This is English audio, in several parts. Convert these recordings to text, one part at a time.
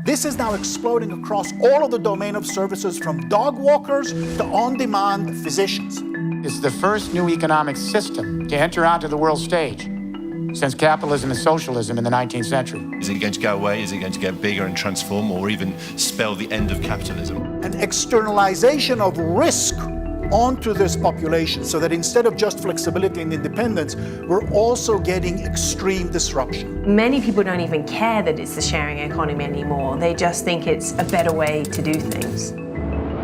This is now exploding across all of the domain of services, from dog walkers to on-demand physicians. It's the first new economic system to enter onto the world stage since capitalism and socialism in the 19th century. Is it going to go away? Is it going to get bigger and transform, or even spell the end of capitalism? An externalization of risk onto this population, so that instead of just flexibility and independence, we're also getting extreme disruption. Many people don't even care that it's the sharing economy anymore. They just think it's a better way to do things.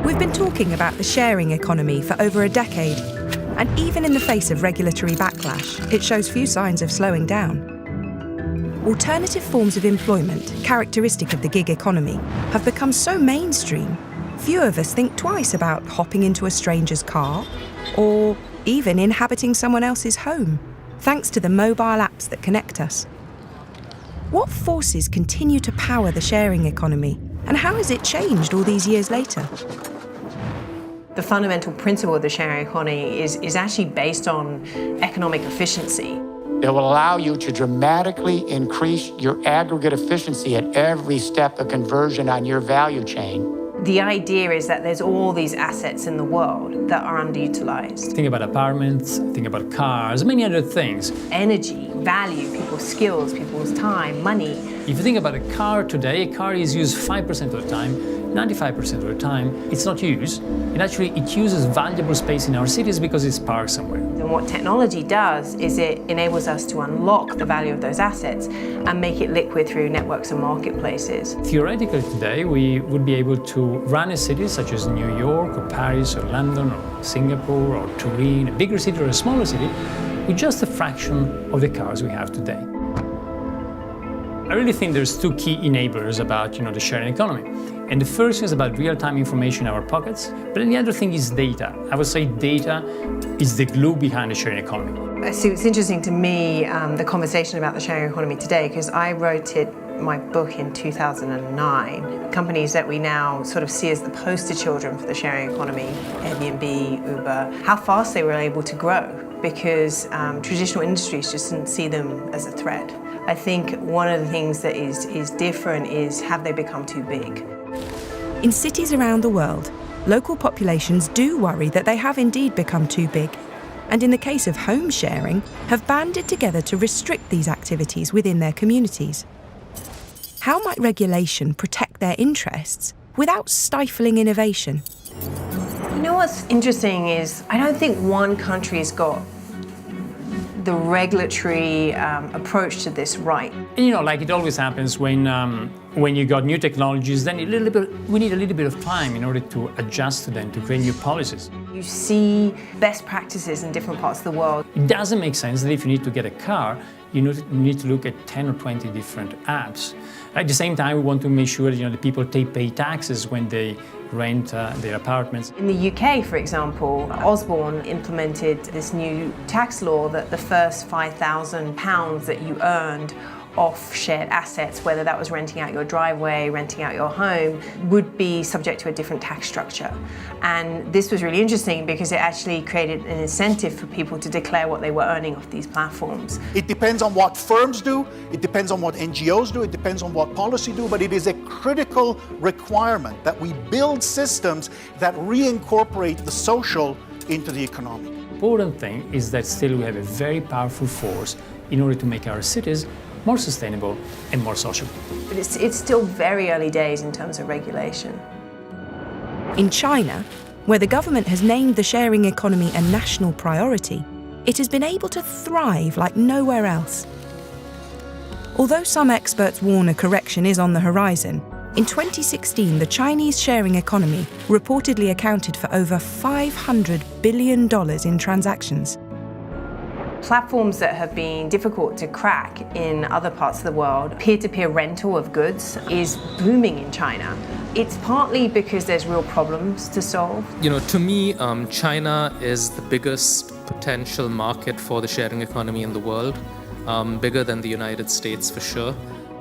We've been talking about the sharing economy for over a decade, and even in the face of regulatory backlash, it shows few signs of slowing down. Alternative forms of employment, characteristic of the gig economy, have become so mainstream, few of us think twice about hopping into a stranger's car or even inhabiting someone else's home, thanks to the mobile apps that connect us. What forces continue to power the sharing economy, and how has it changed all these years later? The fundamental principle of the sharing economy is actually based on economic efficiency. It will allow you to dramatically increase your aggregate efficiency at every step of conversion on your value chain. The idea is that there's all these assets in the world that are underutilized. Think about apartments, think about cars, many other things. Energy, value, people's skills, people's time, money. If you think about a car today, a car is used 5% of the time, 95% of the time it's not used. And actually it uses valuable space in our cities because it's parked somewhere. And what technology does is it enables us to unlock the value of those assets and make it liquid through networks and marketplaces. Theoretically today, we would be able to run a city such as New York or Paris or London or Singapore or Turin, a bigger city or a smaller city, with just a fraction of the cars we have today. I really think there's two key enablers about the sharing economy. And the first is about real-time information in our pockets, but then the other thing is data. I would say data is the glue behind the sharing economy. So it's interesting to me, the conversation about the sharing economy today, because I wrote my book in 2009. Companies that we now sort of see as the poster children for the sharing economy, Airbnb, Uber, how fast they were able to grow, because traditional industries just didn't see them as a threat. I think one of the things that is different is, have they become too big? In cities around the world, local populations do worry that they have indeed become too big, and in the case of home sharing, have banded together to restrict these activities within their communities. How might regulation protect their interests without stifling innovation? You know what's interesting is, I don't think one country's got the regulatory approach to this right. And like it always happens when you got new technologies, then we need a little bit of time in order to adjust to them, to create new policies. You see best practices in different parts of the world. It doesn't make sense that if you need to get a car, you need to look at 10 or 20 different apps. At the same time, we want to make sure that the people pay taxes when they rent their apartments. In the UK, for example, Osborne implemented this new tax law that the first £5,000 that you earned off shared assets, whether that was renting out your driveway, renting out your home, would be subject to a different tax structure. And this was really interesting because it actually created an incentive for people to declare what they were earning off these platforms. It depends on what firms do, it depends on what NGOs do, it depends on what policy do, but it is a critical requirement that we build systems that reincorporate the social into the economic. The important thing is that still we have a very powerful force in order to make our cities more sustainable and more social. But it's still very early days in terms of regulation. In China, where the government has named the sharing economy a national priority, it has been able to thrive like nowhere else. Although some experts warn a correction is on the horizon, in 2016 the Chinese sharing economy reportedly accounted for over $500 billion in transactions. Platforms that have been difficult to crack in other parts of the world, peer-to-peer rental of goods is booming in China. It's partly because there's real problems to solve. To me, China is the biggest potential market for the sharing economy in the world, bigger than the United States for sure.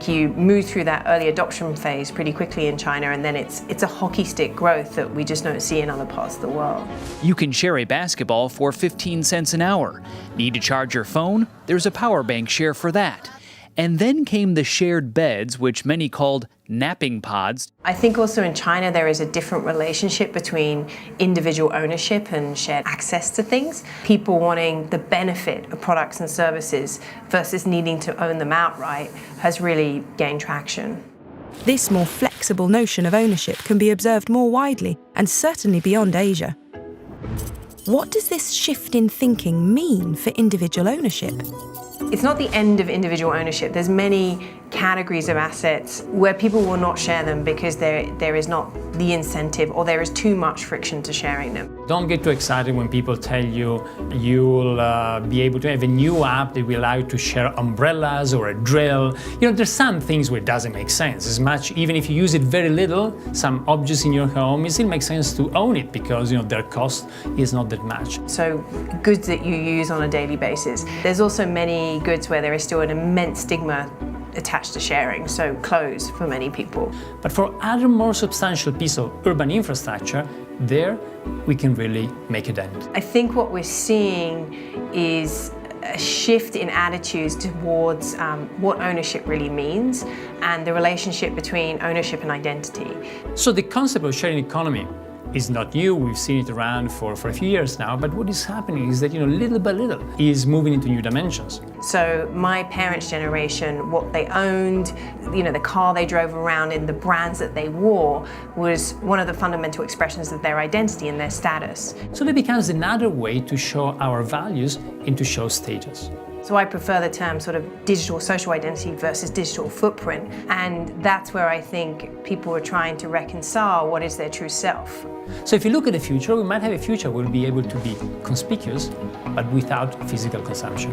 You move through that early adoption phase pretty quickly in China, and then it's a hockey stick growth that we just don't see in other parts of the world. You can share a basketball for 15 cents an hour. Need to charge your phone? There's a power bank share for that. And then came the shared beds, which many called napping pods. I think also in China there is a different relationship between individual ownership and shared access to things. People wanting the benefit of products and services versus needing to own them outright has really gained traction. This more flexible notion of ownership can be observed more widely and certainly beyond Asia. What does this shift in thinking mean for individual ownership? It's not the end of individual ownership. There's many categories of assets where people will not share them because there is not the incentive or there is too much friction to sharing them. Don't get too excited when people tell you you'll be able to have a new app that will allow you to share umbrellas or a drill. You know, there's some things where it doesn't make sense. As much, even if you use it very little, some objects in your home, it still makes sense to own it because, you know, their cost is not that much. So goods that you use on a daily basis. There's also many goods where there is still an immense stigma attached to sharing, so clothes for many people. But for other more substantial pieces of urban infrastructure, there we can really make a dent. I think what we're seeing is a shift in attitudes towards what ownership really means and the relationship between ownership and identity. So the concept of sharing economy is not new. We've seen it around for a few years now, but what is happening is that, you know, little by little is moving into new dimensions. So my parents' generation, what they owned, you know, the car they drove around in, the brands that they wore was one of the fundamental expressions of their identity and their status. So that becomes another way to show our values and to show status. So I prefer the term sort of digital social identity versus digital footprint. And that's where I think people are trying to reconcile what is their true self. So if you look at the future, we might have a future where we'll be able to be conspicuous, but without physical consumption.